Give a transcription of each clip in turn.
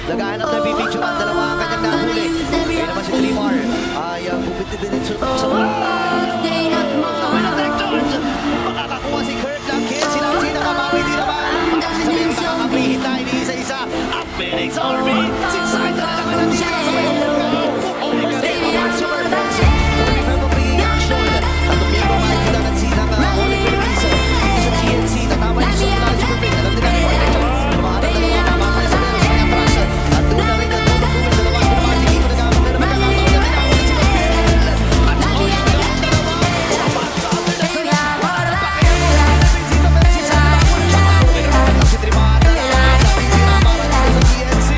Naghahanap na pipicture ang dalawa ang kanyang nahuli. Kaya naman si Trimar ay bumiti din sa makakakuha si Kurt Langkin. Sila nakamawi din naman. Sabi ang nakakapihit na isa-isa. Ang Phoenix Army. Sigside na naman ang dito sa may Super Friends. Remember bringing action. At tumiyero makikita ng sila ka Holy Philippines. Sa TNC. Tatama yung Super Friends. Alam nila ni Holy Lumahanap na naman ang mga sa kanyang atras. At doon na rin ang tulog sa labas. Pinamasi ko na gamit na naman ang mga na pinakuli si Phil. At sa Holy Philippines na naman. Si Trimar na naman. Para sa TNC.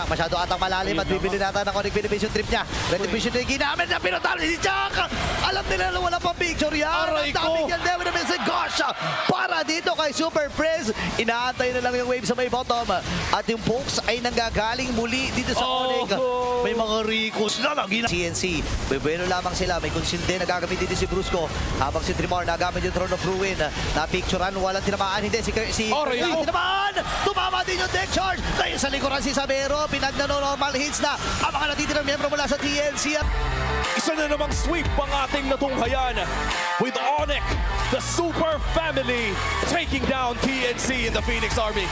Masyado atang malalim at bibili nata ng Conviction trip niya. Retribution na ginamit na pinatalo si Jack. Alam nila na wala pang picture yan. Aray Ang daming yan. Devin na si Gosh. Para dito kay Super Friends. Inaantay na lang yung wave sa may bottom. At yung Pokes ay nanggagaling muli dito sa Onyx. May mga Ricos na lang. CNC. Bebeno lamang sila. May konsinde na gagamit dito si Brusco. Habang si Trimar nagamit yung Throne of Ruin. Napicturean. Walang tinamaan. Hindi. Si tinamaan. Tumama din yung deck charge. Dahil sa likuran si Sabero. Pinag-normal hits na ang mga natitirang miyembro mula sa TNC. Isa na namang sweep ang ating natunghayan with Onyx, the Super Family, taking down TNC in the Phoenix Army.